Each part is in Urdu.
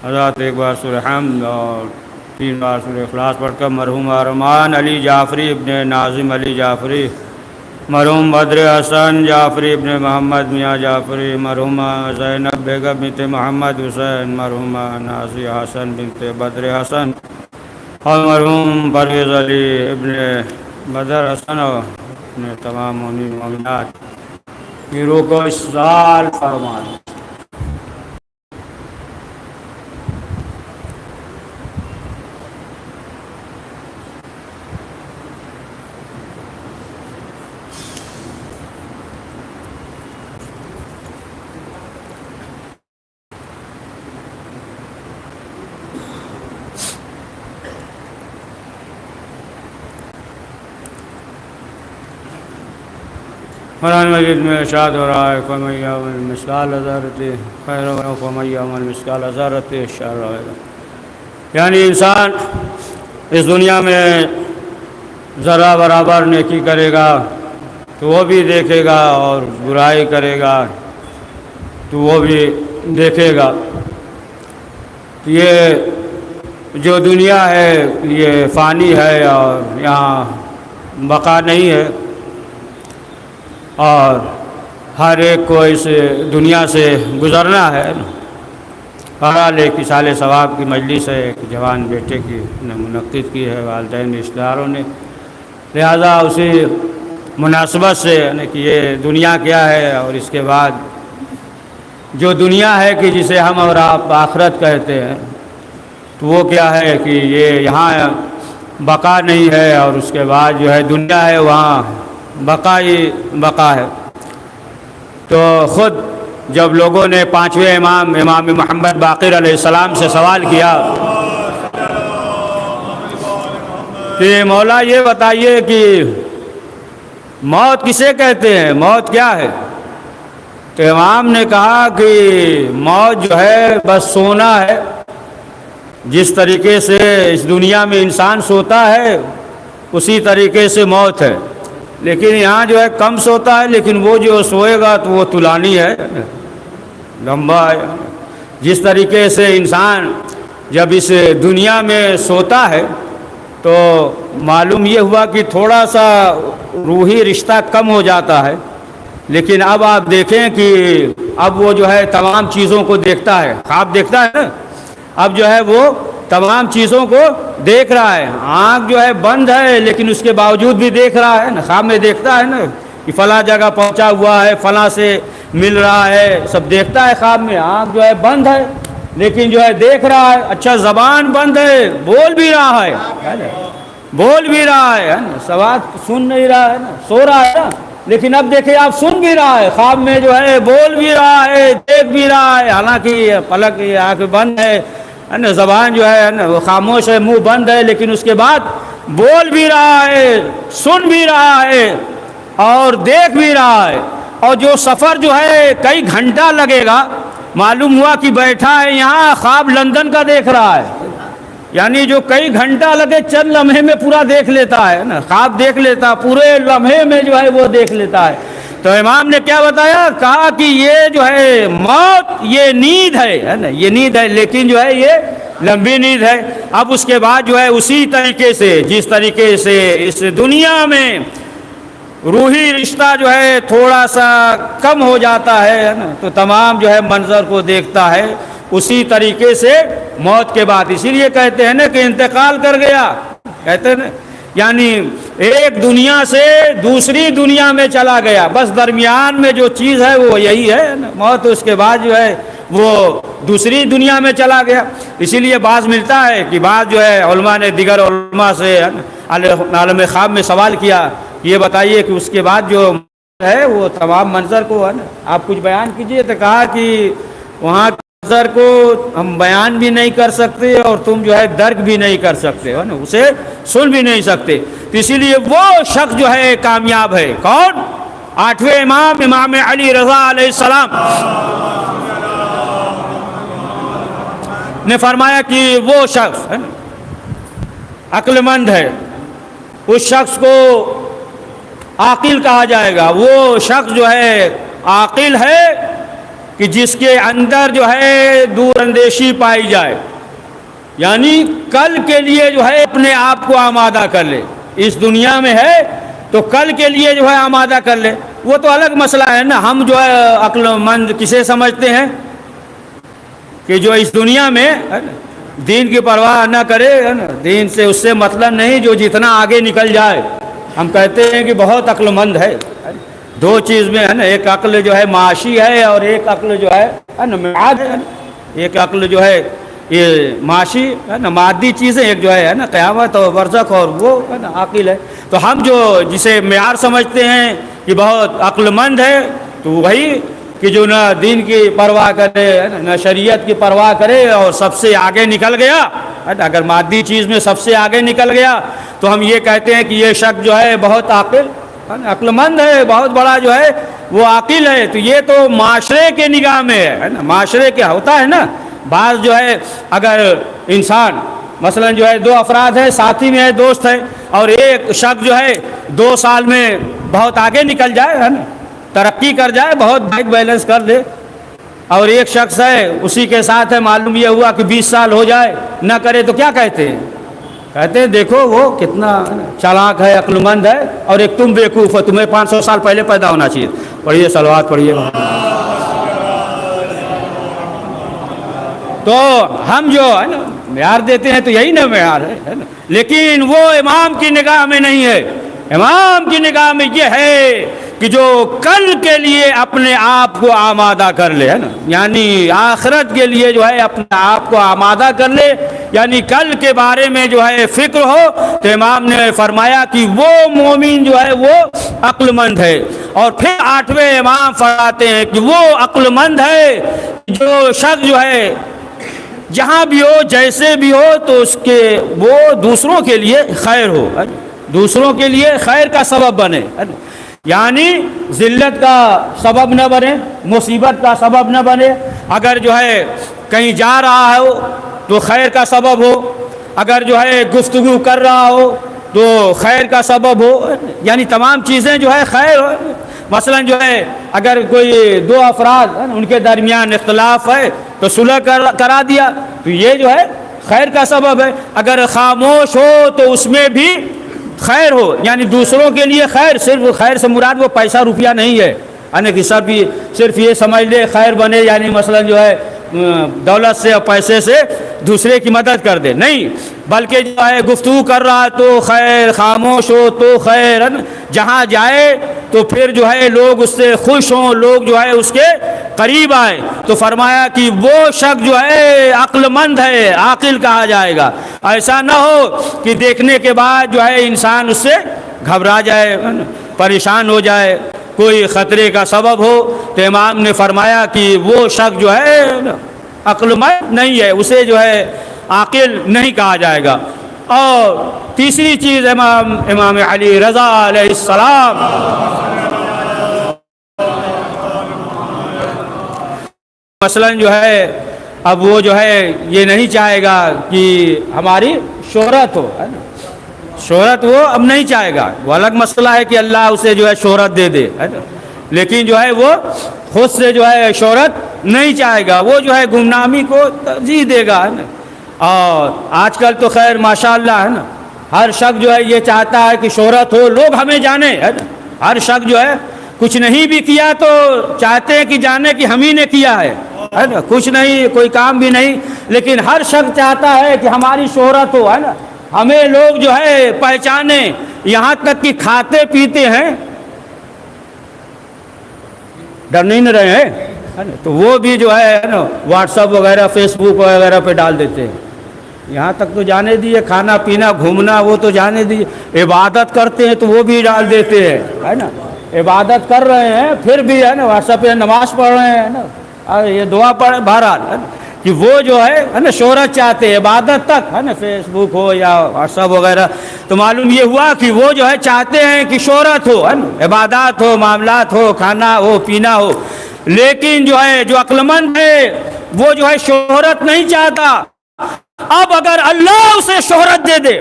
حضرات ایک بار سورہ حمد اور 3 بار سورہ اخلاص پڑھ کر مرحوم ارمان علی جعفری ابن ناظم علی جعفری، مرحوم بدر حسن جعفری ابن محمد میاں جعفری، مرحومہ زینب بیگم بنت محمد حسین، مرحومہ نازیہ حسن بنت بدر حسن اور مرحوم پرویز علی ابن بدر حسن اور اپنے تمام مومنین مومنات کی روح کو اصلاح فرمائے۔ قرآن مجید میں ارشاد ہو رہا ہے فَمَن يَعْمَلْ مِثْقَالَ ذَرَّةٍ خَيْرًا وَمَن يَعْمَلْ مِثْقَالَ ذَرَّةٍ شَرًّا۔ یعنی انسان اس دنیا میں ذرہ برابر نیکی کرے گا تو وہ بھی دیکھے گا، اور برائی کرے گا تو وہ بھی دیکھے گا۔ یہ جو دنیا ہے یہ فانی ہے اور یہاں بقا نہیں ہے، اور ہر ایک کو اس دنیا سے گزرنا ہے۔ بہرحال ایک اصالِ ثواب کی مجلس ہے، ایک جوان بیٹے کی منعقد کی ہے والدین رشتہ داروں نے، لہذا اسی مناسبت سے کہ یہ دنیا کیا ہے اور اس کے بعد جو دنیا ہے کہ جسے ہم اور آپ آخرت کہتے ہیں، تو وہ کیا ہے کہ یہ یہاں بقا نہیں ہے، اور اس کے بعد جو ہے دنیا ہے وہاں بقا ہی بقا ہے۔ تو خود جب لوگوں نے 5ویں امام محمد باقر علیہ السلام سے سوال کیا کہ مولا یہ بتائیے کہ موت کسے کہتے ہیں، موت کیا ہے؟ تو امام نے کہا کہ موت جو ہے بس سونا ہے، جس طریقے سے اس دنیا میں انسان سوتا ہے اسی طریقے سے موت ہے، لیکن یہاں جو ہے کم سوتا ہے، لیکن وہ جو سوئے گا تو وہ طولانی ہے، لمبا ہے۔ جس طریقے سے انسان جب اس دنیا میں سوتا ہے تو معلوم یہ ہوا کہ تھوڑا سا روحی رشتہ کم ہو جاتا ہے، لیکن اب آپ دیکھیں کہ اب وہ جو ہے تمام چیزوں کو دیکھتا ہے، خواب دیکھتا ہے نا، اب جو ہے وہ تمام چیزوں کو دیکھ رہا ہے، آنکھ جو ہے بند ہے لیکن اس کے باوجود بھی دیکھ رہا ہے نا، خواب میں دیکھتا ہے نا کہ فلاں جگہ پہنچا ہوا ہے، فلاں سے مل رہا ہے، سب دیکھتا ہے خواب میں، آنکھ جو ہے بند ہے لیکن جو ہے دیکھ رہا ہے۔ اچھا زبان بند ہے، بول بھی رہا ہے، بول بھی رہا ہے نا، سوال سن نہیں رہا ہے نا، سو رہا ہے نا، لیکن اب دیکھیں آپ سن بھی رہا ہے، خواب میں جو ہے بول بھی رہا ہے، دیکھ بھی رہا ہے، حالانکہ پلک آنکھ بند ہے نا، زبان جو ہے نا وہ خاموش ہے، منہ بند ہے، لیکن اس کے بعد بول بھی رہا ہے، سن بھی رہا ہے اور دیکھ بھی رہا ہے۔ اور جو سفر جو ہے کئی گھنٹہ لگے گا، معلوم ہوا کہ بیٹھا ہے یہاں خواب لندن کا دیکھ رہا ہے، یعنی جو کئی گھنٹہ لگے چند لمحے میں پورا دیکھ لیتا ہے نا، خواب دیکھ لیتا پورے لمحے میں جو ہے وہ دیکھ لیتا ہے۔ تو امام نے کیا بتایا، کہا کہ یہ جو ہے موت یہ نیند ہے نا، یہ نیند ہے، لیکن جو ہے یہ لمبی نیند ہے۔ اب اس کے بعد جو ہے اسی طریقے سے جس طریقے سے اس دنیا میں روحی رشتہ جو ہے تھوڑا سا کم ہو جاتا ہے نا، تو تمام جو ہے منظر کو دیکھتا ہے، اسی طریقے سے موت کے بعد، اسی لیے کہتے ہیں نا کہ انتقال کر گیا، کہتے ہیں نا، یعنی ایک دنیا سے دوسری دنیا میں چلا گیا، بس درمیان میں جو چیز ہے وہ یہی ہے نا، موت، اس کے بعد جو ہے وہ دوسری دنیا میں چلا گیا۔ اسی لیے بعض ملتا ہے کہ بعض جو ہے علماء نے دیگر علماء سے عالم خواب میں سوال کیا، یہ بتائیے کہ اس کے بعد جو ہے وہ تمام منظر کو ہے نا آپ کچھ بیان کیجئے، تو کہا کہ وہاں منظر کو ہم بیان بھی نہیں کر سکتے اور تم جو ہے درک بھی نہیں کر سکتے ہو نا، اسے سن بھی نہیں سکتے۔ تو اسی لیے وہ شخص جو ہے کامیاب ہے، کون؟ 8ویں امام علی رضا علیہ السلام نے فرمایا کہ وہ شخص ہے نا عقل مند ہے، اس شخص کو عاقل کہا جائے گا، وہ شخص جو ہے عاقل ہے کہ جس کے اندر جو ہے دور اندیشی پائی جائے، یعنی کل کے لیے جو ہے اپنے آپ کو آمادہ کر لے، اس دنیا میں ہے تو کل کے لیے جو ہے آمادہ کر لے، وہ تو الگ مسئلہ ہے نا۔ ہم جو ہے عقل مند کسے سمجھتے ہیں کہ جو اس دنیا میں دین کی پرواہ نہ کرے، دین سے اس سے مطلب نہیں، جو جتنا آگے نکل جائے۔ ہم کہتے ہیں کہ بہت عقل مند ہے۔ دو چیز میں ہے نا، ایک عقل جو ہے معاشی ہے اور ایک عقل جو ہے نا معاد ہے۔ ایک عقل جو ہے یہ معاشی ہے نا مادی چیزیں، ایک جو ہے نا قیامت اور برزخ، اور وہ ہے نا عاقل ہے۔ تو ہم جو جسے معیار سمجھتے ہیں کہ بہت عقل مند ہے، تو وہی کہ جو نہ دین کی پرواہ کرے نہ شریعت کی پرواہ کرے اور سب سے آگے نکل گیا۔ اگر مادی چیز میں سب سے آگے نکل گیا تو ہم یہ کہتے ہیں کہ یہ شخص جو ہے بہت عقل مند ہے، بہت بڑا جو ہے وہ عاقل ہے۔ تو یہ تو معاشرے کے نگاہ میں ہے نا، معاشرے کیا ہوتا ہے نا، بعض جو ہے اگر انسان مثلا جو ہے دو افراد ہیں، ساتھی میں ہے، دوست ہے، اور ایک شخص جو ہے 2 سال میں بہت آگے نکل جائے ہے نا، ترقی کر جائے، بہت بینک بیلنس کر دے، اور ایک شخص ہے اسی کے ساتھ ہے، معلوم یہ ہوا کہ 20 سال ہو جائے نہ کرے، تو کیا کہتے ہیں؟ کہتے ہیں دیکھو وہ کتنا چالاک ہے، عقل مند ہے، اور ایک تم بیوقوف ہو، تمہیں 500 سال پہلے پیدا ہونا چاہیے۔ پڑھیے صلوات پڑھیے۔ تو ہم جو ہے نا معیار دیتے ہیں تو یہی نا معیار ہے نا، لیکن وہ امام کی نگاہ میں نہیں ہے۔ امام کی نگاہ میں یہ ہے کہ جو کل کے لیے اپنے آپ کو آمادہ کر لے، ہے نا، یعنی آخرت کے لیے جو ہے اپنے آپ کو آمادہ کر لے، یعنی کل کے بارے میں جو ہے فکر ہو، تو امام نے فرمایا کہ وہ مومن جو ہے وہ عقل مند ہے۔ اور پھر 8ویں امام فرماتے ہیں کہ وہ عقل مند ہے جو شخص جو ہے جہاں بھی ہو، جیسے بھی ہو، تو اس کے وہ دوسروں کے لیے خیر ہو، دوسروں کے لیے خیر کا سبب بنے، یعنی ذلت کا سبب نہ بنے، مصیبت کا سبب نہ بنے۔ اگر جو ہے کہیں جا رہا ہو تو خیر کا سبب ہو، اگر جو ہے گفتگو کر رہا ہو تو خیر کا سبب ہو، یعنی تمام چیزیں جو ہے خیر ہو۔ مثلا جو ہے اگر کوئی 2 افراد ان کے درمیان اختلاف ہے تو صلح کرا دیا، تو یہ جو ہے خیر کا سبب ہے۔ اگر خاموش ہو تو اس میں بھی خیر ہو، یعنی دوسروں کے لیے خیر، صرف خیر سے مراد وہ پیسہ روپیہ نہیں ہے، یعنی کہ صرف یہ سمجھ لے خیر بنے، یعنی مثلا جو ہے دولت سے اور پیسے سے دوسرے کی مدد کر دے، نہیں، بلکہ جو ہے گفتگو کر رہا تو خیر، خاموش ہو تو خیر، جہاں جائے تو پھر جو ہے لوگ اس سے خوش ہوں، لوگ جو ہے اس کے قریب آئے۔ تو فرمایا کہ وہ شخص جو ہے عقل مند ہے، عاقل کہا جائے گا۔ ایسا نہ ہو کہ دیکھنے کے بعد جو ہے انسان اس سے گھبرا جائے، پریشان ہو جائے، کوئی خطرے کا سبب ہو، تو امام نے فرمایا کہ وہ شخص جو ہے عقل مند نہیں ہے، اسے جو ہے عاقل نہیں کہا جائے گا۔ اور تیسری چیز امام علی رضا علیہ السلام مثلا جو ہے اب وہ جو ہے یہ نہیں چاہے گا کہ ہماری شہرت ہو، ہے نا، شہرت وہ اب نہیں چاہے گا، وہ الگ مسئلہ ہے کہ اللہ اسے جو ہے شہرت دے دے، ہے نا، لیکن جو ہے وہ خود سے جو ہے شہرت نہیں چاہے گا، وہ جو ہے گمنامی کو ترجیح دے گا، ہے نا۔ اور آج کل تو خیر ماشاءاللہ ہے نا، ہر شخص جو ہے یہ چاہتا ہے کہ شہرت ہو، لوگ ہمیں جانے، ہے نا، ہر شخص جو ہے کچھ نہیں بھی کیا تو چاہتے ہیں کہ جانے کہ ہم ہی نے کیا ہے نا، کچھ نہیں، کوئی کام بھی نہیں، لیکن ہر شخص چاہتا ہے کہ ہماری شہرت ہو، ہے نا، ہمیں لوگ جو ہے پہچانے، یہاں تک کہ کھاتے پیتے ہیں ڈر نہیں نہ رہے ہیں تو وہ بھی جو ہے نا واٹس ایپ وغیرہ، فیس بک وغیرہ پہ ڈال دیتے ہیں، یہاں تک تو جانے دیے، کھانا پینا گھومنا وہ تو جانے دیے، عبادت کرتے ہیں تو وہ بھی ڈال دیتے ہیں، ہے نا، عبادت کر رہے ہیں پھر بھی ہے نا واٹس ایپ پہ نماز پڑھ رہے ہیں نا، یہ دعا پڑھ، بہرحال کہ وہ جو ہے نا شہرت چاہتے ہیں، عبادت تک، ہے نا، فیس بک ہو یا واٹس ایپ وغیرہ، تو معلوم یہ ہوا کہ وہ جو ہے چاہتے ہیں کہ شہرت ہو، ہے نا، عبادات ہو، معاملات ہو، کھانا ہو، پینا ہو، لیکن جو ہے جو عقل مند ہے وہ جو ہے شہرت نہیں چاہتا۔ اب اگر اللہ اسے شہرت دے دے،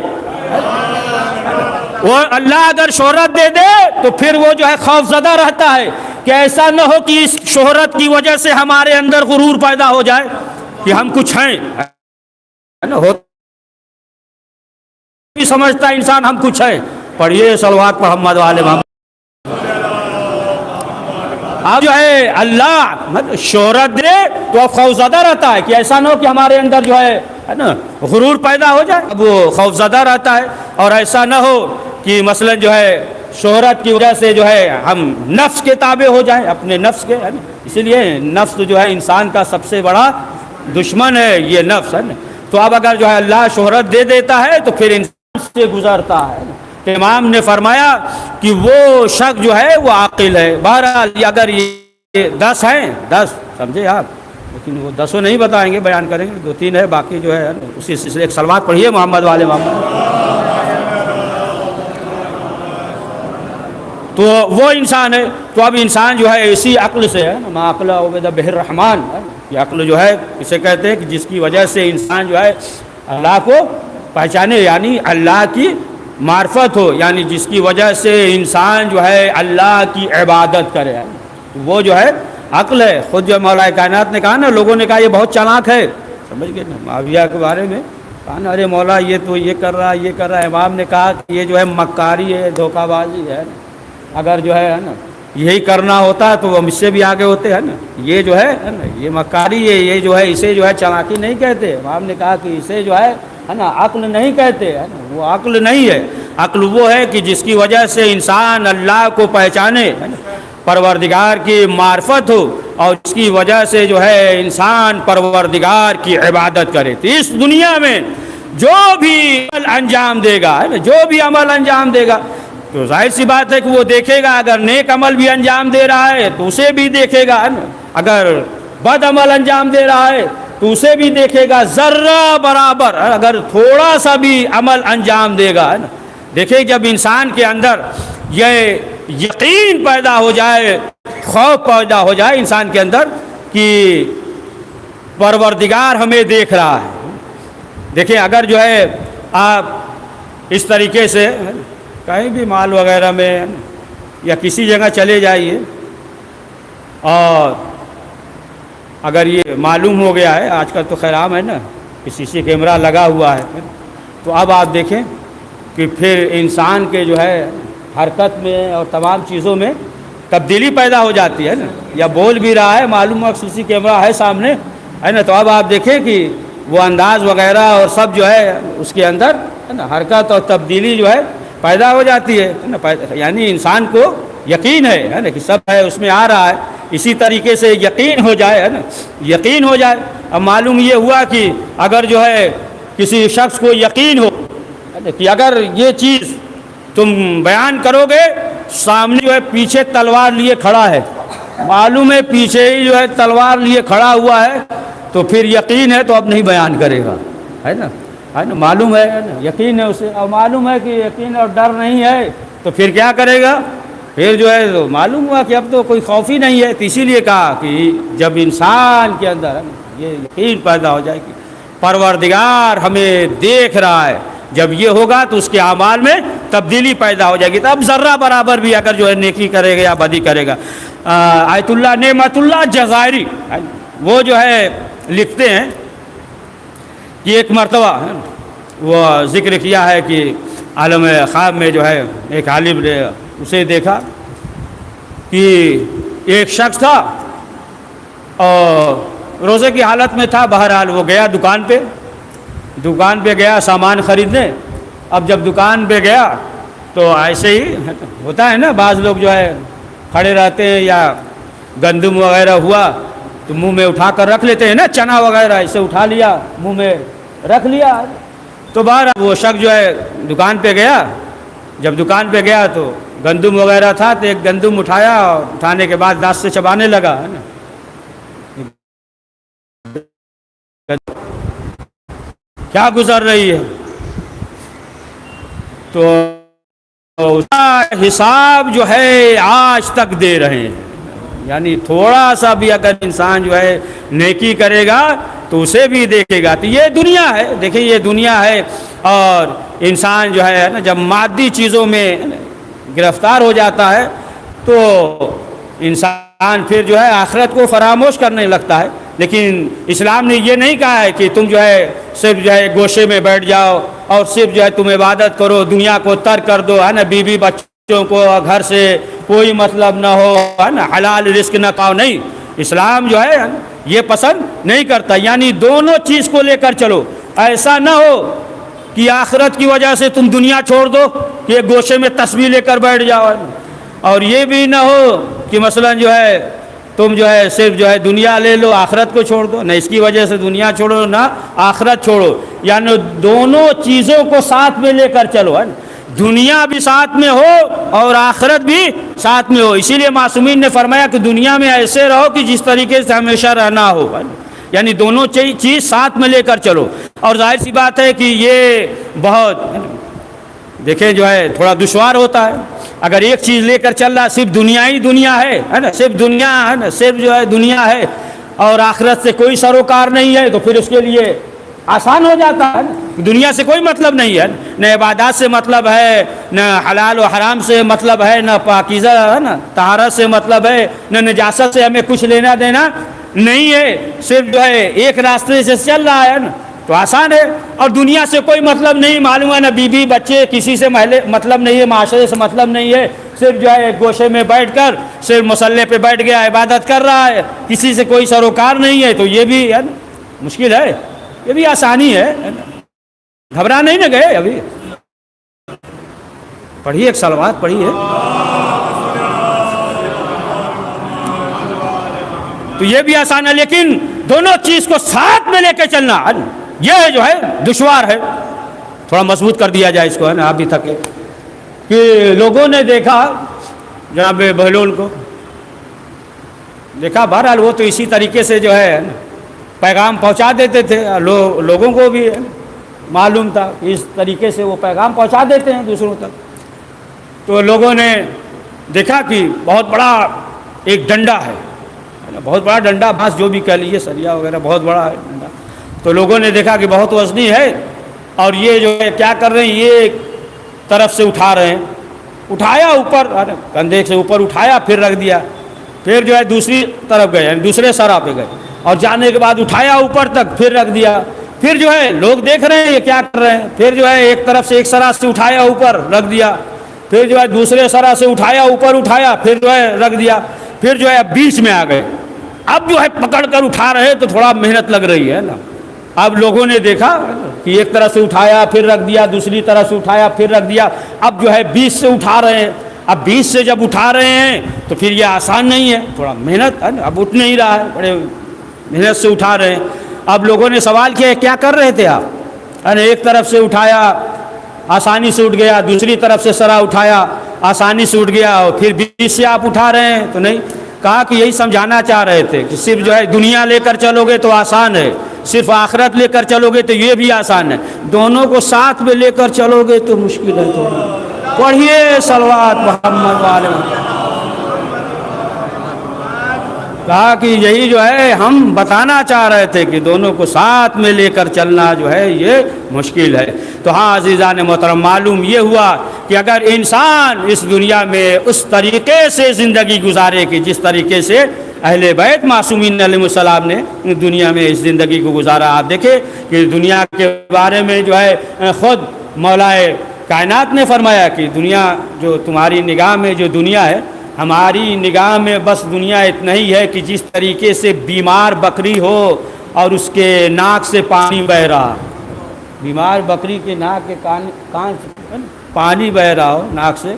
وہ اللہ اگر شہرت دے دے تو پھر وہ جو ہے خوف زدہ رہتا ہے کہ ایسا نہ ہو کہ اس شہرت کی وجہ سے ہمارے اندر غرور پیدا ہو جائے کہ ہم کچھ ہیں ہو بھی سمجھتا ہے انسان ہم کچھ ہیں. پڑھیے صلوات محمد والے محمد. اب جو ہے اللہ شہرت دے تو اب خوف زدہ رہتا ہے کہ ایسا نہ ہو کہ ہمارے اندر جو ہے نا غرور پیدا ہو جائے. اب وہ خوف زدہ رہتا ہے اور ایسا نہ ہو کہ مثلا جو ہے شہرت کی وجہ سے جو ہے ہم نفس کے تابع ہو جائیں اپنے نفس کے. اسی لیے نفس جو ہے انسان کا سب سے بڑا دشمن ہے یہ نفس ہے نا. تو اب اگر جو ہے اللہ شہرت دے دیتا ہے تو پھر انسان سے گزرتا ہے. امام نے فرمایا کہ وہ شخص جو ہے وہ عاقل ہے. بہرحال اگر یہ 10 ہیں 10 سمجھے آپ, لیکن وہ 10 نہیں بتائیں گے, بیان کریں گے, 2-3 ہے باقی جو ہے اسی سلسلے ایک صلوات پڑھیے محمد والے محمد. تو وہ انسان ہے. تو اب انسان جو ہے اسی عقل سے ہے ما عقل عبید بہ الرحمن, یہ عقل جو ہے اسے کہتے ہیں کہ جس کی وجہ سے انسان جو ہے اللہ کو پہچانے, یعنی اللہ کی معرفت ہو, یعنی جس کی وجہ سے انسان جو ہے اللہ کی عبادت کرے. وہ جو ہے عقل ہے. خود جو مولا کائنات نے کہا نا, لوگوں نے کہا یہ بہت چالاک ہے, سمجھ گئے نا معاویہ کے بارے میں کہا نا ارے مولا یہ تو یہ کر رہا ہے یہ کر رہا ہے. امام نے کہا کہ یہ جو ہے مکاری ہے, دھوکہ بازی ہے. اگر جو ہے نا یہی کرنا ہوتا تو وہ مجھ سے بھی آگے ہوتے ہیں نا. یہ جو ہے نا یہ مکاری ہے, یہ جو ہے اسے جو ہے چالاکی نہیں کہتے. امام نے کہا کہ اسے جو ہے نا عقل نہیں کہتے ہے نا, وہ عقل نہیں ہے. عقل وہ ہے کہ جس کی وجہ سے انسان اللہ کو پہچانے, پروردگار کی معرفت ہو, اور اس کی وجہ سے جو ہے انسان پروردگار کی عبادت کرے. تو اس دنیا میں جو بھی عمل انجام دے گا ہے نا, جو بھی عمل انجام دے گا تو ظاہر سی بات ہے کہ وہ دیکھے گا. اگر نیک عمل بھی انجام دے رہا ہے تو اسے بھی دیکھے گا, اگر بد عمل انجام دے رہا ہے تو اسے بھی دیکھے گا. ذرہ برابر اگر تھوڑا سا بھی عمل انجام دے گا ہے نا, دیکھیں جب انسان کے اندر یہ یقین پیدا ہو جائے, خوف پیدا ہو جائے انسان کے اندر کہ پروردگار ہمیں دیکھ رہا ہے. دیکھیں اگر جو ہے آپ اس طریقے سے کہیں بھی مال وغیرہ میں یا کسی جگہ چلے جائیے, اور اگر یہ معلوم ہو گیا ہے, آج کل تو خیر عام ہے نا کہ CC کیمرہ لگا ہوا ہے, تو اب آپ دیکھیں کہ پھر انسان کے جو ہے حرکت میں اور تمام چیزوں میں تبدیلی پیدا ہو جاتی ہے نا. یا بول بھی رہا ہے, معلوم ہو CC کیمرہ ہے سامنے ہے نا, تو اب آپ دیکھیں کہ وہ انداز وغیرہ اور سب جو ہے اس کے اندر ہے نا حرکت اور تبدیلی جو ہے پیدا ہو جاتی ہے نا. یعنی انسان کو یقین ہے نا کہ سب ہے اس میں آ رہا ہے. اسی طریقے سے یقین ہو جائے ہے نا, یقین ہو جائے. اب معلوم یہ ہوا کہ اگر جو ہے کسی شخص کو یقین ہو کہ اگر یہ چیز تم بیان کرو گے, سامنے جو ہے پیچھے تلوار لیے کھڑا ہے, معلوم ہے پیچھے ہی جو ہے تلوار لیے کھڑا ہوا ہے, تو پھر یقین ہے تو اب نہیں بیان کرے گا ہے نا, معلوم ہے نا یقین ہے اسے, اور معلوم ہے کہ یقین اور ڈر نہیں ہے تو پھر کیا کرے گا, پھر جو ہے تو معلوم ہوا کہ اب تو کوئی خوف ہی نہیں ہے. تو اسی لیے کہا کہ جب انسان کے اندر یہ یقین پیدا ہو جائے کہ پروردگار ہمیں دیکھ رہا ہے, جب یہ ہوگا تو اس کے اعمال میں تبدیلی پیدا ہو جائے گی. تو اب ذرہ برابر بھی اگر جو ہے نیکی کرے گا یا بدی کرے گا. آیت اللہ نعمت اللہ جزائری وہ جو ہے لکھتے ہیں کہ ایک مرتبہ وہ ذکر کیا ہے کہ عالم خواب میں جو ہے ایک عالم نے اسے دیکھا کہ ایک شخص تھا اور روزے کی حالت میں تھا. بہرحال وہ گیا دکان پہ گیا سامان خریدنے. اب جب دکان پہ گیا تو ایسے ہی ہوتا ہے نا, بعض لوگ جو ہے کھڑے رہتے ہیں, یا گندم وغیرہ ہوا تو منہ میں اٹھا کر رکھ لیتے ہیں نا, چنا وغیرہ اسے اٹھا لیا منہ میں رکھ لیا. تو بہرحال وہ شخص جو ہے دکان پہ گیا. جب دکان پہ گیا تو گندم وغیرہ تھا, تو ایک گندم اٹھایا, اور اٹھانے کے بعد دانت سے چبانے لگا ہے نا. کیا گزر رہی ہے, تو اس کا حساب جو ہے آج تک دے رہے ہیں. یعنی تھوڑا سا بھی اگر انسان جو ہے نیکی کرے گا تو اسے بھی دیکھے گا. تو یہ دنیا ہے, دیکھیں یہ دنیا ہے, اور انسان جو ہے نا جب مادی چیزوں میں گرفتار ہو جاتا ہے تو انسان پھر جو ہے آخرت کو فراموش کرنے لگتا ہے. لیکن اسلام نے یہ نہیں کہا ہے کہ تم جو ہے صرف جو ہے گوشے میں بیٹھ جاؤ اور صرف جو ہے تم عبادت کرو, دنیا کو ترک کر دو, ہے نا, بیوی بچوں کو گھر سے کوئی مطلب نہ ہو, ہے نا, حلال رزق نہ کھاؤ. نہیں, اسلام جو ہے یہ پسند نہیں کرتا. یعنی دونوں چیز کو لے کر چلو. ایسا نہ ہو کہ آخرت کی وجہ سے تم دنیا چھوڑ دو کہ گوشے میں تسبیح لے کر بیٹھ جاؤ, اور یہ بھی نہ ہو کہ مثلا جو ہے تم جو ہے صرف جو ہے دنیا لے لو, آخرت کو چھوڑ دو. نہ اس کی وجہ سے دنیا چھوڑو نہ آخرت چھوڑو. یعنی دونوں چیزوں کو ساتھ میں لے کر چلو, ہے نا, دنیا بھی ساتھ میں ہو اور آخرت بھی ساتھ میں ہو. اسی لیے معصومین نے فرمایا کہ دنیا میں ایسے رہو کہ جس طریقے سے ہمیشہ رہنا ہو, یعنی دونوں چیز ساتھ میں لے کر چلو. اور ظاہر سی بات ہے کہ یہ بہت دیکھیں جو ہے تھوڑا دشوار ہوتا ہے. اگر ایک چیز لے کر چل رہا صرف دنیا ہی دنیا ہے نا, صرف دنیا ہے نا, صرف جو ہے دنیا ہے اور آخرت سے کوئی سروکار نہیں ہے, تو پھر اس کے لیے آسان ہو جاتا ہے. دنیا سے کوئی مطلب نہیں ہے, نہ عبادات سے مطلب ہے, نہ حلال و حرام سے مطلب ہے, نہ پاکیزہ ہے نا طہارت سے مطلب ہے, نہ نجاست سے ہمیں کچھ لینا دینا نہیں ہے. صرف جو ہے ایک راستے سے چل رہا ہے نا تو آسان ہے. اور دنیا سے کوئی مطلب نہیں, معلوم ہے, نہ بیوی بچے کسی سے مطلب نہیں ہے, معاشرے سے مطلب نہیں ہے. صرف جو ہے گوشے میں بیٹھ کر صرف مصلے پہ بیٹھ گیا عبادت کر رہا ہے, کسی سے کوئی سروکار نہیں ہے. تو یہ بھی ہے نا مشکل ہے, یہ بھی آسانی ہے. گھبرا نہیں نہ گئے ابھی, پڑھیے ایک صلوات پڑھیے. تو یہ بھی آسان ہے, لیکن دونوں چیز کو ساتھ میں لے کے چلنا یہ جو ہے دشوار ہے. تھوڑا مضبوط کر دیا جائے اس کو, ہے نا, آپ بھی تھکے. کہ لوگوں نے دیکھا جناب بہلول کو دیکھا, بہرحال وہ تو اسی طریقے سے جو ہے پیغام پہنچا دیتے تھے. لوگوں کو بھی معلوم تھا کہ اس طریقے سے وہ پیغام پہنچا دیتے ہیں دوسروں تک. تو لوگوں نے دیکھا کہ بہت بڑا ایک ڈنڈا ہے, بہت بڑا ڈنڈا, بس جو بھی کہہ لیجیے, سریا وغیرہ, بہت بڑا ہے ڈنڈا. تو لوگوں نے دیکھا کہ بہت وزنی ہے, اور یہ جو ہے کیا کر رہے ہیں, یہ ایک طرف سے اٹھا رہے ہیں. اٹھایا اوپر, کندھے سے اوپر اٹھایا, پھر رکھ دیا. پھر جو ہے دوسری طرف گئے, یعنی دوسرے سرا پہ گئے, اور جانے کے بعد اٹھایا اوپر تک, پھر رکھ دیا. پھر جو ہے لوگ دیکھ رہے ہیں یہ کیا کر رہے ہیں. پھر جو ہے ایک طرف سے ایک سرا سے اٹھایا اوپر رکھ دیا. پھر جو ہے دوسرے سرا سے اٹھایا اوپر اٹھایا, پھر جو ہے رکھ دیا. پھر جو ہے بیچ میں آ گئے. اب جو ہے پکڑ کر اٹھا رہے تو تھوڑا محنت لگ رہی ہے نا. اب لوگوں نے دیکھا کہ ایک طرح سے اٹھایا پھر رکھ دیا, دوسری طرح سے اٹھایا پھر رکھ دیا. اب جو ہے بیچ سے اٹھا رہے ہیں. اب بیچ سے جب اٹھا رہے ہیں تو پھر یہ آسان نہیں ہے, تھوڑا محنت ہے نا. اب اٹھ نہیں رہا ہے, بڑے محنت سے اٹھا رہے ہیں. اب لوگوں نے سوال کیا, کیا کر رہے تھے آپ, ایک طرف سے اٹھایا آسانی سے اٹھ گیا, دوسری طرف سے سرا اٹھایا آسانی سے اٹھ گیا, اور پھر بیچ سے آپ اٹھا رہے ہیں. تو نہیں, کہا کہ یہی سمجھانا چاہ رہے تھے کہ صرف جو ہے دنیا لے کر چلو گے تو آسان ہے, صرف آخرت لے کر چلو گے تو یہ بھی آسان ہے, دونوں کو ساتھ میں لے کر چلو گے تو مشکل ہے. تھوڑا پڑھیے صلوات محمد والے. کہا کہ یہی جو ہے ہم بتانا چاہ رہے تھے کہ دونوں کو ساتھ میں لے کر چلنا جو ہے یہ مشکل ہے. تو ہاں عزیزان محترم, معلوم یہ ہوا کہ اگر انسان اس دنیا میں اس طریقے سے زندگی گزارے کہ جس طریقے سے اہل بیت معصومین علیہ السلام نے دنیا میں اس زندگی کو گزارا. آپ دیکھیں کہ دنیا کے بارے میں جو ہے خود مولائے کائنات نے فرمایا کہ دنیا جو تمہاری نگاہ میں جو دنیا ہے, ہماری نگاہ میں بس دنیا اتنا ہی ہے کہ جس طریقے سے بیمار بکری ہو اور اس کے ناک سے پانی بہ رہا, بیمار بکری کے ناک کے کان سے پانی بہ رہا ہو ناک سے,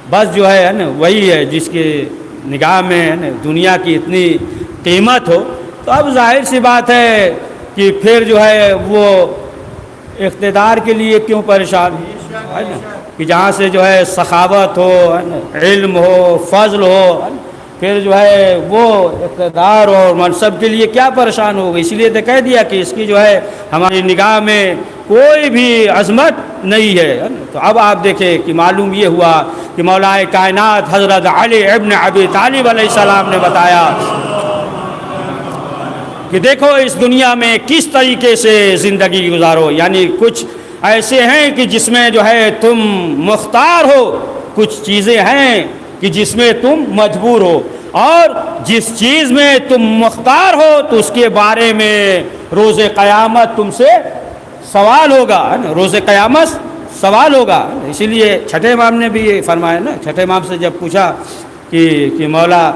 بس جو ہے نا وہی ہے جس کے نگاہ میں ہے نا دنیا کی اتنی قیمت ہو. تو اب ظاہر سی بات ہے کہ پھر جو ہے وہ اقتدار کے لیے کیوں پریشان ہے نا, کہ جہاں سے جو ہے سخاوت ہو, علم ہو, فضل ہو, پھر جو ہے وہ اقتدار اور منصب کے لیے کیا پریشان ہوگا. اس لیے تو کہہ دیا کہ اس کی جو ہے ہماری نگاہ میں کوئی بھی عظمت نہیں ہے۔ تو اب آپ دیکھیں کہ معلوم یہ ہوا کہ مولا کائنات حضرت علی ابن ابی طالب علیہ السلام نے بتایا کہ دیکھو اس دنیا میں کس طریقے سے زندگی گزارو، یعنی کچھ ایسے ہیں کہ جس میں جو ہے تم مختار ہو، کچھ چیزیں ہیں کہ جس میں تم مجبور ہو، اور جس چیز میں تم مختار ہو تو اس کے بارے میں روز قیامت تم سے سوال ہوگا، روز قیامت سوال ہوگا۔ اسی لیے چھٹے امام نے بھی یہ فرمایا نا، چھٹے امام سے جب پوچھا کہ مولا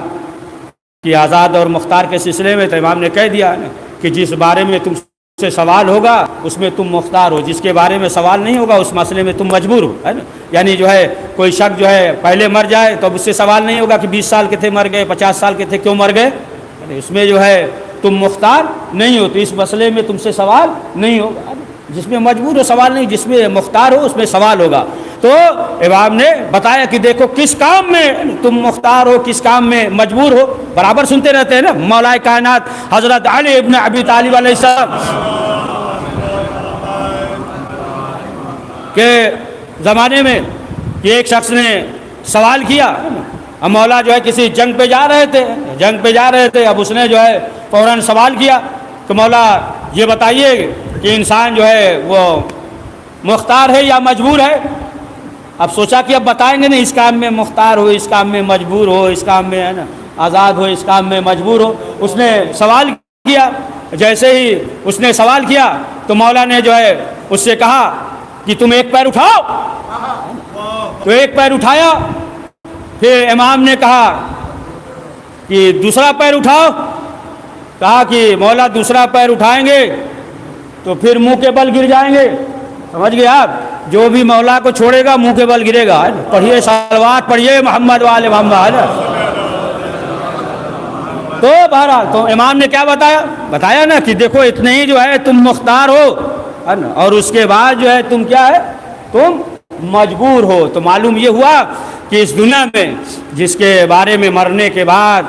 کہ آزاد اور مختار کے سلسلے میں، تو امام نے کہہ دیا نا کہ جس بارے میں تم سے سوال ہوگا اس میں تم مختار ہو، جس کے بارے میں سوال نہیں ہوگا اس مسئلے میں تم مجبور ہو، ہے نا۔ یعنی جو ہے کوئی شخص جو ہے پہلے مر جائے تو اب اس سے سوال نہیں ہوگا کہ 20 سال کے تھے مر گئے، 50 سال کے تھے کیوں مر گئے، اس میں جو ہے تم مختار نہیں ہو، تو اس مسئلے میں تم سے سوال نہیں ہوگا۔ جس میں مجبور ہو سوال نہیں، جس میں مختار ہو اس میں سوال ہوگا۔ تو امام نے بتایا کہ دیکھو کس کام میں تم مختار ہو، کس کام میں مجبور ہو۔ برابر سنتے رہتے ہیں نا مولا کائنات حضرت علی ابن ابی طالب علیہ السلام کے زمانے میں کہ ایک شخص نے سوال کیا، اب مولا جو ہے کسی جنگ پہ جا رہے تھے، اب اس نے جو ہے فوراً سوال کیا کہ مولا یہ بتائیے کہ انسان جو ہے وہ مختار ہے یا مجبور ہے۔ اب سوچا کہ اب بتائیں گے نا اس کام میں مختار ہو، اس کام میں مجبور ہو، اس کام میں ہے نا آزاد ہو، اس کام میں مجبور ہو۔ اس نے سوال کیا، جیسے ہی اس نے سوال کیا تو مولا نے جو ہے اس سے کہا کہ تم ایک پیر اٹھاؤ، تو ایک پیر اٹھایا۔ پھر امام نے کہا کہ دوسرا پیر اٹھاؤ، کہا کہ مولا دوسرا پیر اٹھائیں گے تو پھر منہ کے بل گر جائیں گے، سمجھ گئے آپ، جو بھی مولا کو چھوڑے گا منہ کے بل گرے گا۔ پڑھیے صلوات پڑھیے محمد وآل محمد۔ تو بہرحال تو امام نے کیا بتایا نا کہ دیکھو اتنے ہی جو ہے تم مختار ہو، اور اس کے بعد جو ہے تم کیا ہے، تم مجبور ہو۔ تو معلوم یہ ہوا کہ اس دنیا میں جس کے بارے میں مرنے کے بعد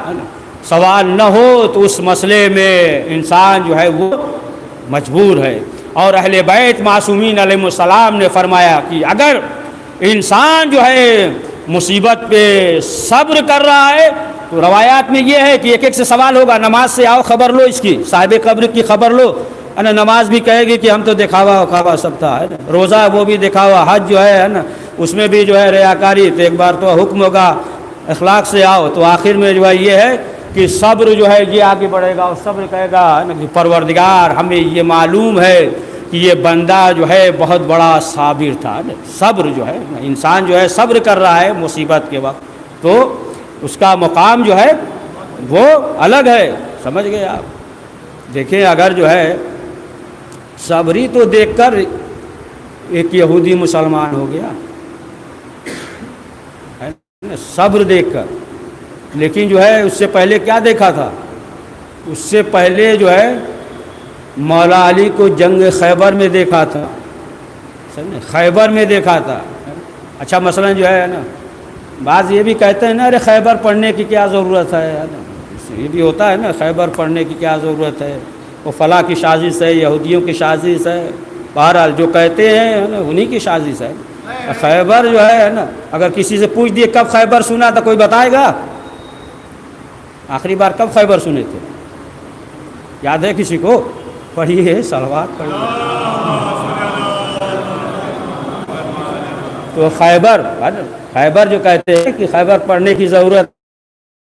سوال نہ ہو تو اس مسئلے میں انسان جو ہے وہ مجبور ہے۔ اور اہل بیت معصومین علیہ السلام نے فرمایا کہ اگر انسان جو ہے مصیبت پہ صبر کر رہا ہے تو روایات میں یہ ہے کہ ایک سے سوال ہوگا، نماز سے آؤ خبر لو اس کی، صاحب قبر کی خبر لو، نماز بھی کہے گی کہ ہم تو دکھاوا سب تھا، ہے نا، روزہ وہ بھی دکھاوا، حج جو ہے نا اس میں بھی جو ہے ریاکاری، تو ایک بار تو حکم ہوگا اخلاق سے آؤ، تو آخر میں جو ہے یہ ہے کہ صبر جو ہے یہ آگے بڑھے گا، اور صبر کہے گا کہ پروردگار ہمیں یہ معلوم ہے کہ یہ بندہ جو ہے بہت بڑا صابر تھا۔ صبر جو ہے انسان جو ہے صبر کر رہا ہے مصیبت کے وقت، تو اس کا مقام جو ہے وہ الگ ہے، سمجھ گئے آپ۔ دیکھیں اگر جو ہے صبری تو دیکھ کر ایک یہودی مسلمان ہو گیا، صبر دیکھ کر، لیکن جو ہے اس سے پہلے کیا دیکھا تھا، اس سے پہلے جو ہے مولا علی کو جنگ خیبر میں دیکھا تھا، خیبر میں دیکھا تھا۔ اچھا مثلا جو ہے نا بعض یہ بھی کہتے ہیں نا ارے خیبر پڑھنے کی کیا ضرورت ہے، یہ بھی ہوتا ہے نا خیبر پڑھنے کی کیا ضرورت ہے، وہ فلاں کی سازش ہے، یہودیوں کی سازش ہے، بہرحال جو کہتے ہیں نا انہی کی سازش ہے۔ خیبر جو ہے نا اگر کسی سے پوچھ دیے کب خیبر سنا تو کوئی بتائے گا، آخری بار کب خیبر سنے تھے، یاد ہے کسی کو؟ پڑھیے صلوات پڑھیے۔ تو خیبر جو کہتے ہیں کہ خیبر پڑھنے کی ضرورت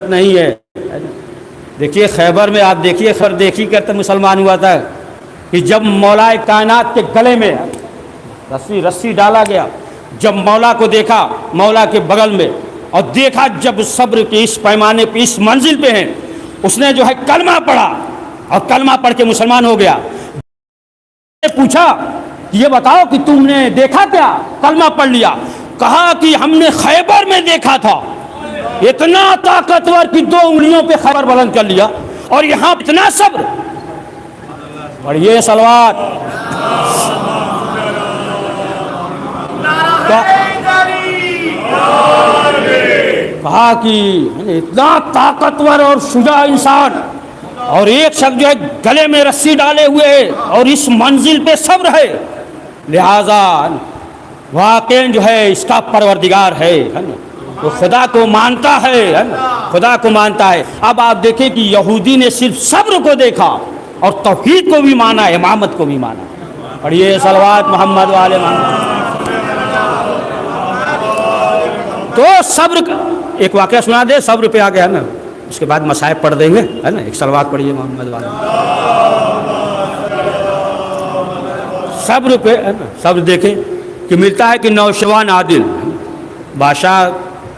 نہیں ہے، دیکھیے خیبر میں آپ دیکھیے دیکھی کرتے مسلمان ہوا تھا کہ جب مولا کائنات کے گلے میں رسی ڈالا گیا، جب مولا کو دیکھا مولا کے بغل میں، اور دیکھا جب صبر کے اس پیمانے پہ اس منزل پہ ہیں، اس نے جو ہے کلمہ پڑھا اور کلمہ پڑھ کے مسلمان ہو گیا۔ پوچھا کہ یہ بتاؤ کہ تم نے دیکھا کیا، کلمہ پڑھ لیا، کہا کہ ہم نے خیبر میں دیکھا تھا، اتنا طاقتور کہ 2 انگلیوں پہ خیبر بلند کر لیا، اور یہاں اتنا صبر۔ پڑھیے صلوات۔ کہا کہ اتنا طاقتور اور شجاع انسان، اور ایک شخص جو ہے گلے میں رسی ڈالے ہوئے ہے اور اس منزل پہ صبر ہے، لہذا واقعی جو ہے اس کا پروردگار ہے نا، وہ خدا کو مانتا ہے نا، خدا کو مانتا ہے۔ اب آپ دیکھیں کہ یہودی نے صرف صبر کو دیکھا اور توحید کو بھی مانا، امامت کو بھی مانا۔ پڑھیے صلوات محمد والے محمد۔ تو صبر کا ایک واقعہ سنا دے، صبر پہ آ گیا نا، اس کے بعد مصائب پڑھ دیں گے ہے نا۔ ایک صلوات پڑھیے محمد والے۔ صبر پہ ہے نا، صبر دیکھیں کہ ملتا ہے کہ نوجوان عادل، بادشاہ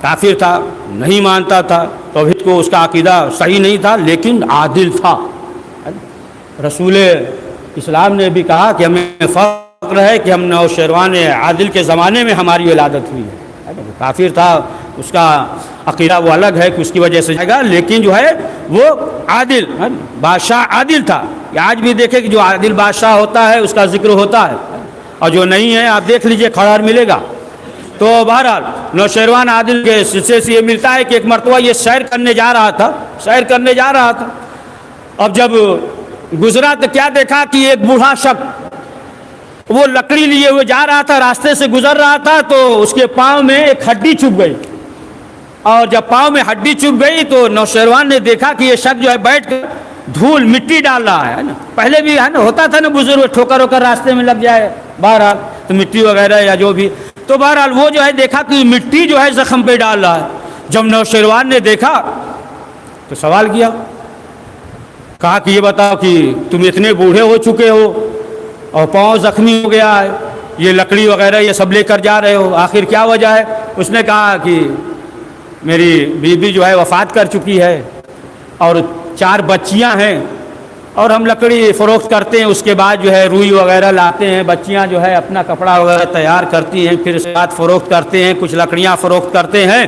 کافر تھا، نہیں مانتا تھا توحید کو، اس کا عقیدہ صحیح نہیں تھا، لیکن عادل تھا۔ رسول اسلام نے بھی کہا کہ ہمیں فخر ہے کہ ہم نوشیروان عادل کے زمانے میں ہماری ولادت ہوئی ہے۔ کافر تھا، اس کا عقیدہ وہ الگ ہے کہ اس کی وجہ سے جائے گا، لیکن جو ہے وہ عادل بادشاہ عادل تھا۔ آج بھی دیکھیں کہ جو عادل بادشاہ ہوتا ہے اس کا ذکر ہوتا ہے، اور جو نہیں ہے آپ دیکھ لیجئے کھڑار ملے گا۔ تو بہرحال نوشیروان عادل کے سلسلے سے یہ ملتا ہے کہ ایک مرتبہ یہ سیر کرنے جا رہا تھا۔ اب جب گزرا تو کیا دیکھا کہ ایک بوڑھا شخص وہ لکڑی لیے ہوئے جا رہا تھا، راستے سے گزر رہا تھا، تو اس کے پاؤں میں ایک ہڈی چبھ گئی، اور جب پاؤں میں ہڈی چبھ گئی تو نوشیروان نے دیکھا کہ یہ شخص جو ہے بیٹھ کر دھول مٹی ڈال رہا ہے نا۔ پہلے بھی ہے نا ہوتا تھا نا، بزرگ ٹھوکر ہو کر راستے میں لگ جائے بہرحال تو مٹی وغیرہ یا جو بھی، تو بہرحال وہ جو ہے دیکھا کہ مٹی جو ہے زخم پہ ڈال رہا ہے۔ جب نوشیروان نے دیکھا تو سوال کیا، کہا کہ یہ بتاؤ کہ تم اتنے بوڑھے ہو چکے ہو اور پاؤں زخمی ہو گیا ہے، یہ لکڑی وغیرہ یہ سب لے کر جا رہے ہو، آخر کیا وجہ ہے؟ اس نے کہا کہ میری بیوی جو ہے وفات کر چکی ہے اور 4 بچیاں ہیں، اور ہم لکڑی فروخت کرتے ہیں، اس کے بعد جو ہے روئی وغیرہ لاتے ہیں، بچیاں جو ہے اپنا کپڑا وغیرہ تیار کرتی ہیں، پھر اس کے بعد فروخت کرتے ہیں، کچھ لکڑیاں فروخت کرتے ہیں۔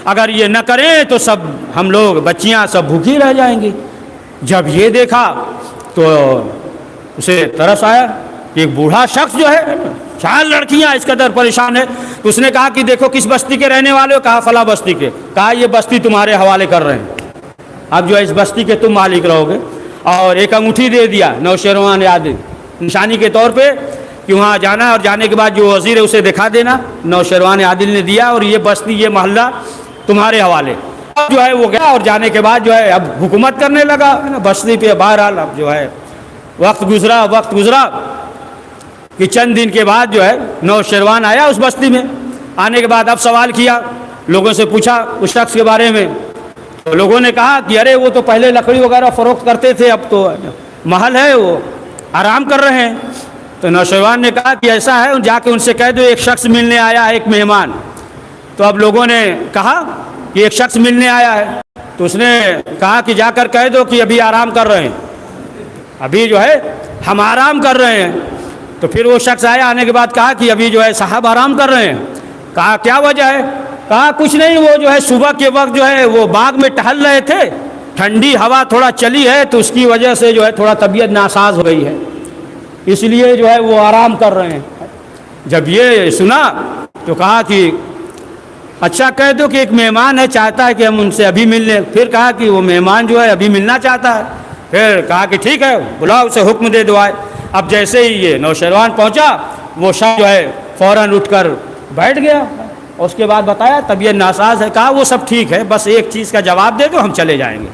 اگر یہ نہ کریں تو سب ہم لوگ بچیاں سب بھوکی رہ جائیں گی۔ جب یہ دیکھا تو اسے ترس آیا کہ ایک بوڑھا شخص جو ہے 4 لڑکیاں اس قدر پریشان ہے، تو اس نے کہا کہ دیکھو کس بستی کے رہنے والے ہو؟ کہا فلاں بستی کے۔ کہا یہ بستی تمہارے حوالے کر رہے ہیں، اب جو ہے اس بستی کے تم مالک رہو گے، اور ایک انگوٹھی دے دیا نوشیروان عادل نشانی کے طور پہ کہ وہاں جانا، اور جانے کے بعد جو وزیر ہے اسے دکھا دینا۔ نوشیروان عادل نے دیا، اور یہ بستی یہ محلہ تمہارے حوالے۔ اب جو ہے وہ گیا، اور جانے کے بعد جو ہے اب حکومت کرنے لگا بستی پہ۔ بہرحال اب جو ہے وقت گزرا کہ چند دن کے بعد جو ہے نوشیروان آیا اس بستی میں۔ آنے کے بعد اب سوال کیا، لوگوں سے پوچھا اس شخص کے بارے میں، تو لوگوں نے کہا کہ ارے وہ تو پہلے لکڑی وغیرہ فروخت کرتے تھے، اب تو محل ہے وہ آرام کر رہے ہیں۔ تو نوشیروان نے کہا کہ ایسا ہے، جا کے ان سے کہہ دو ایک شخص ملنے آیا ہے، ایک مہمان۔ تو اب لوگوں نے کہا کہ ایک شخص ملنے آیا ہے، تو اس نے کہا کہ جا کر کہہ دو کہ ابھی آرام کر رہے ہیں، ابھی جو ہے ہم آرام کر رہے ہیں۔ تو پھر وہ شخص آیا، آنے کے بعد کہا کہ ابھی جو ہے صاحب آرام کر رہے ہیں۔ کہا کیا وجہ ہے؟ کہا کچھ نہیں، وہ جو ہے صبح کے وقت جو ہے وہ باغ میں ٹہل رہے تھے، ٹھنڈی ہوا تھوڑا چلی ہے تو اس کی وجہ سے جو ہے تھوڑا طبیعت ناساز ہو گئی ہے، اس لیے جو ہے وہ آرام کر رہے ہیں۔ جب یہ سنا تو کہا کہ اچھا کہہ دو کہ ایک مہمان ہے، چاہتا ہے کہ ہم ان سے ابھی مل لیں۔ پھر کہا کہ وہ مہمان جو ہے ابھی ملنا چاہتا ہے۔ پھر کہا کہ ٹھیک ہے بلاؤ اسے، حکم دے دو آئے۔ اب جیسے ہی یہ نوشیروان پہنچا، وہ شخص جو ہے فوراً اٹھ کر بیٹھ گیا، اور اس کے بعد بتایا طبیعت ناساز ہے۔ کہا وہ سب ٹھیک ہے، بس ایک چیز کا جواب دے دو ہم چلے جائیں گے،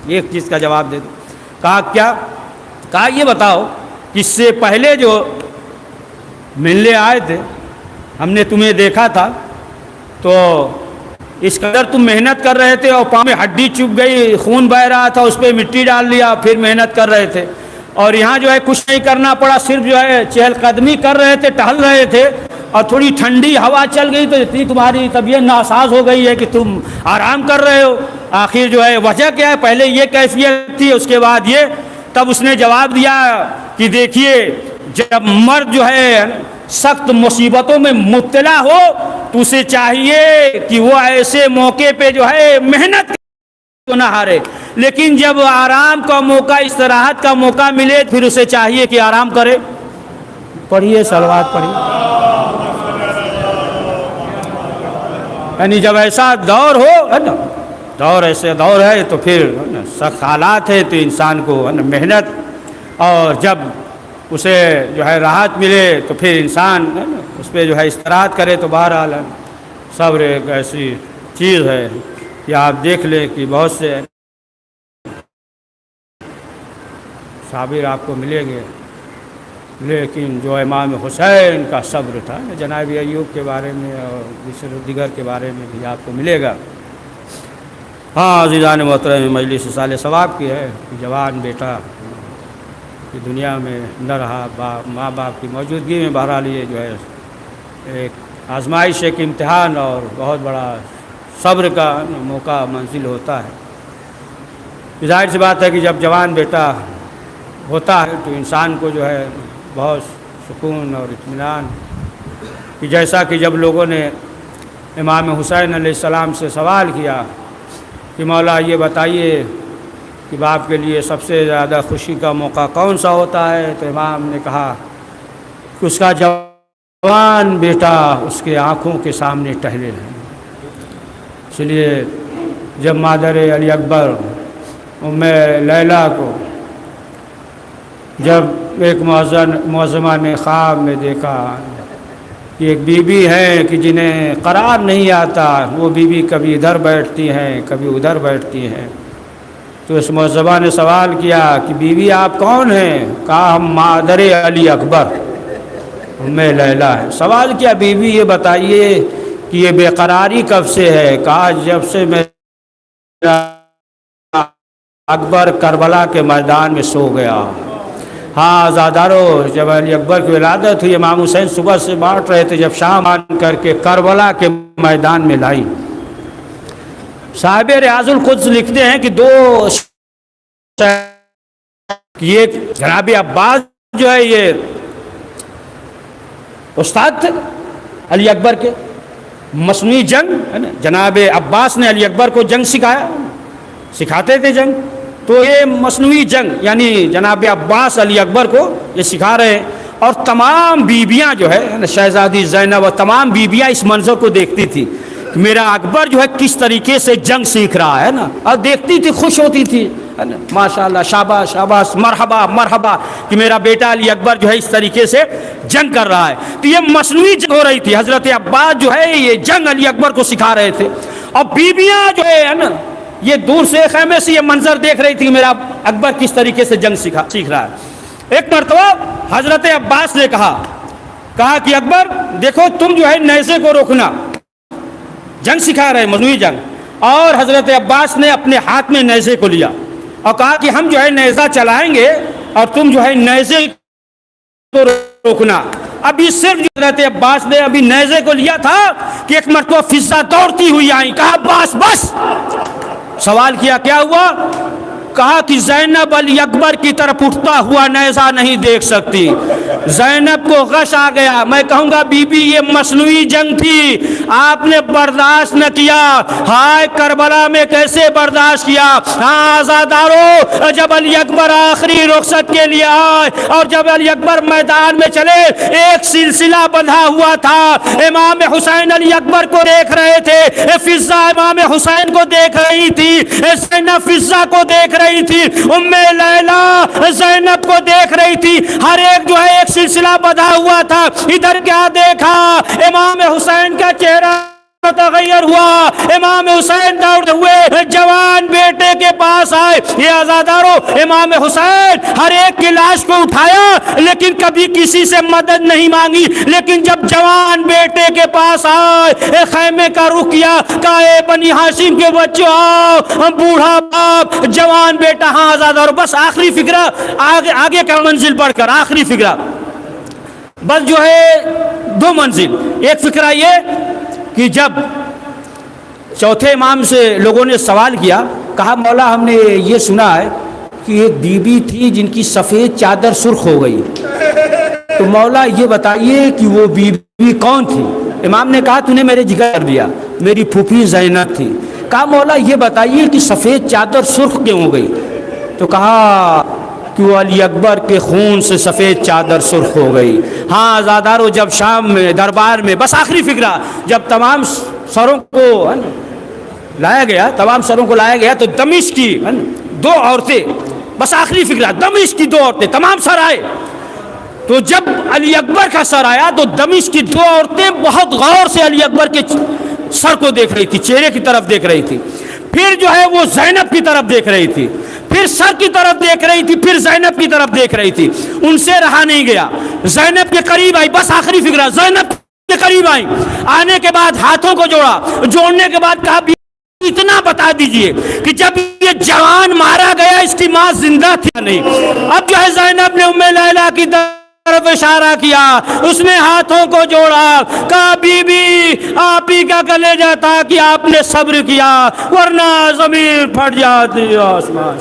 ایک چیز کا جواب دے دو۔ کہا کیا؟ کہا یہ بتاؤ کہ اس سے پہلے جو ملنے آئے تھے ہم نے تمہیں دیکھا تھا، تو اس قدر تم محنت کر رہے تھے اور پاؤں میں ہڈی چبھ گئی، خون بہ رہا تھا، اس پہ مٹی ڈال دیا، پھر محنت کر رہے تھے، اور یہاں جو ہے کچھ نہیں کرنا پڑا، صرف جو ہے چہل قدمی کر رہے تھے، ٹہل رہے تھے، اور تھوڑی ٹھنڈی ہوا چل گئی تو اتنی تمہاری طبیعت ناساز ہو گئی ہے کہ تم آرام کر رہے ہو۔ آخر جو ہے وجہ کیا ہے؟ پہلے یہ کیفیت تھی، اس کے بعد یہ۔ تب اس نے جواب دیا کہ دیکھیے جب مرد جو ہے سخت مصیبتوں میں مبتلا ہو تو اسے چاہیے کہ وہ ایسے موقع پہ جو ہے محنت تو نہ ہارے، لیکن جب آرام کا موقع، استراحت کا موقع ملے پھر اسے چاہیے کہ آرام کرے۔ پڑھیے صلوات پڑھیے۔ یعنی جب ایسا دور ہو ہے نا، دور ایسے دور ہے تو پھر سخت حالات ہے تو انسان کو محنت، اور جب اسے جو ہے راحت ملے تو پھر انسان ہے نا اس پہ جو ہے استراحت کرے. تو بہرحال صبر ایک ایسی چیز ہے کہ آپ دیکھ لیں کہ بہت سے صابر آپ کو ملیں گے، لیکن جو امام حسین کا صبر تھا جناب ایوب کے بارے میں اور دوسرے دیگر کے بارے میں بھی آپ کو ملے گا. ہاں عزیزان محترم، مجلس سال ثواب کی ہے کہ جوان بیٹا کہ دنیا میں نہ رہا، ماں باپ کی موجودگی میں. بہرحال یہ جو ہے ایک آزمائش، ایک امتحان اور بہت بڑا صبر کا موقع منزل ہوتا ہے. ظاہر سی بات ہے کہ جب جوان بیٹا ہوتا ہے تو انسان کو جو ہے بہت سکون اور اطمینان، کہ جیسا کہ جب لوگوں نے امام حسین علیہ السلام سے سوال کیا کہ مولا یہ بتائیے کہ باپ کے لیے سب سے زیادہ خوشی کا موقع کون سا ہوتا ہے، تو امام نے کہا کہ اس کا جوان بیٹا اس کے آنکھوں کے سامنے ٹہلے رہے. اس لیے جب مادر علی اکبر ام لیلہ کو جب ایک معظمہ نے خواب میں دیکھا کہ ایک بیوی ہے کہ جنہیں قرار نہیں آتا، وہ بیوی کبھی ادھر بیٹھتی ہیں کبھی ادھر بیٹھتی ہیں، تو اس معظمہ نے سوال کیا کہ بیوی آپ کون ہیں؟ کہا ہم مادر علی اکبر ام لیلہ ہے. سوال کیا بیوی یہ بتائیے کہ یہ بے قراری کب سے ہے؟ کہا جب سے میرا اکبر کربلا کے میدان میں سو گیا. ہاں آزادارو، جب علی اکبر کی ولادت ہوئی امام حسین صبح سے بانٹ رہے تھے، جب شام کر کے کربلا کے میدان میں لائی. صاحب ریاض القدس لکھتے ہیں کہ یہ جناب عباس جو ہے یہ استاد تھے علی اکبر کے. مصنوعی جنگ ہے نا، جناب عباس نے علی اکبر کو جنگ سکھاتے تھے جنگ. تو یہ مصنوعی جنگ یعنی جناب عباس علی اکبر کو یہ سکھا رہے ہیں. اور تمام بیویاں جو ہے شہزادی زینب و تمام بیویاں اس منظر کو دیکھتی تھی کہ میرا اکبر جو ہے کس طریقے سے جنگ سیکھ رہا ہے نا، اور دیکھتی تھی، خوش ہوتی تھی ماشاءاللہ، شاباش شاباش، مرحبا مرحبا کہ میرا بیٹا علی اکبر جو ہے اس طریقے سے جنگ کر رہا ہے. تو یہ مصنوعی جنگ ہو رہی تھی. حضرت عباس جو ہے یہ جنگ علی اکبر کو سکھا رہے تھے، اور بیویاں جو ہے نا یہ دور سے خیمے سے یہ منظر دیکھ رہی تھی کہ میرا اکبر کس طریقے سے جنگ سیکھ رہا ہے. ایک مرتبہ حضرت عباس نے کہا کہ اکبر دیکھو تم جو ہے نیزے کو روکنا، جنگ سکھا رہے مصنوعی جنگ. اور حضرت عباس نے اپنے ہاتھ میں نیزے کو لیا اور کہا کہ ہم جو ہے نیزہ چلائیں گے اور تم جو ہے نیزے کو روکنا. ابھی صرف حضرت عباس نے ابھی نیزے کو لیا تھا کہ ایک مرتبہ فضا دوڑتی ہوئی آئی. کہا عباس بس. سوال کیا کیا ہوا؟ کہا کہ زینب علی اکبر کی طرف اٹھتا ہوا نیزہ نہیں دیکھ سکتی. زینب کو غش آ گیا. میں کہوں گا بی بی یہ مصنوعی جنگ تھی، آپ نے برداشت نہ کیا. ہائے کربلا میں کیسے برداشت کیا. ہاں آزادارو، جب علی اکبر آخری رخصت کے لیے آئے اور جب علی اکبر میدان میں چلے، ایک سلسلہ بندھا ہوا تھا. امام حسین علی اکبر کو دیکھ رہے تھے، فضا امام حسین کو دیکھ رہی تھی، زینب فضا کو دیکھ رہی تھی، ام لیلہ زینب کو دیکھ رہی تھی. ہر ایک جو ہے ایک سلسلہ بندھا ہوا تھا. ادھر کیا دیکھا؟ امام حسین کا چہرہ تغیر ہوا. امام حسین دوڑتے ہوئے جوان بیٹے کے پاس آئے. یہ آزادارو، امام حسین ہر ایک کی لاش کو اٹھایا لیکن کبھی کسی سے مدد نہیں مانگی. لیکن جب جوان بیٹے کے پاس آئے، خیمے کا رخ کیا، کہا اے بنی ہاشم کے بچوں آؤ، بوڑھا باپ جوان بیٹا. ہاں آزادارو، بس آخری فکرہ آگے کا منزل بڑھ کر آخری فکرہ بس جو ہے دو منزل. ایک فکرہ یہ کہ جب چوتھے امام سے لوگوں نے سوال کیا، کہا مولا ہم نے یہ سنا ہے کہ ایک بی بی تھی جن کی سفید چادر سرخ ہو گئی، تو مولا یہ بتائیے کہ وہ بی بی کون تھی؟ امام نے کہا تو نے میرے جگر کر دیا، میری پھوپھی زینب تھی. کہا مولا یہ بتائیے کہ سفید چادر سرخ کیوں ہو گئی؟ تو کہا کہ وہ علی اکبر کے خون سے سفید چادر سرخ ہو گئی. ہاں آزادارو، جب شام میں دربار میں بس آخری فکرہ جب تمام سروں کو لایا گیا تو دمشق کی دو عورتیں، بس آخری فکرہ دمشق کی دو عورتیں، تمام سر آئے. تو جب علی اکبر کا سر آیا تو دمشق کی دو عورتیں بہت غور سے علی اکبر کے سر کو دیکھ رہی تھی، چہرے کی طرف دیکھ رہی تھی، پھر جو ہے وہ زینب کی طرف دیکھ رہی تھی، پھر سر کی طرف دیکھ رہی تھی، پھر زینب کی طرف دیکھ رہی تھی. ان سے رہا نہیں گیا، زینب کے قریب آئی، بس آخری فکرہ، زینب کے قریب آئی، آنے کے بعد ہاتھوں کو جوڑا، جوڑنے کے بعد کہا اتنا بتا دیجئے کہ جب یہ جوان مارا گیا اس کی ماں زندہ تھی یا نہیں. اب جو ہے زینب نے ام لیلہ کی طرف اشارہ کیا، اس نے ہاتھوں کو جوڑا، کہا بی بی آپ ہی کا کلیجہ تھا کہ آپ نے صبر کیا ورنہ زمین پھٹ جاتی. آسمان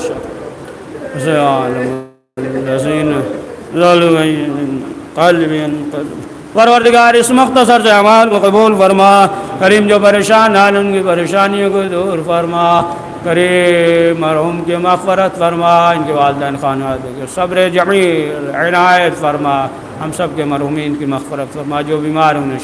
پروردگار اس مختصر سے اعمال کو قبول فرما، کریم جو پریشان حال ان کی پریشانیوں کو دور فرما، کریم مرحوم کی مغفرت فرما، ان کے والدین خانوادے کے صبر جمیل عنایت فرما، ہم سب کے مرحومین کی مغفرت فرما، جو بیمار انہیں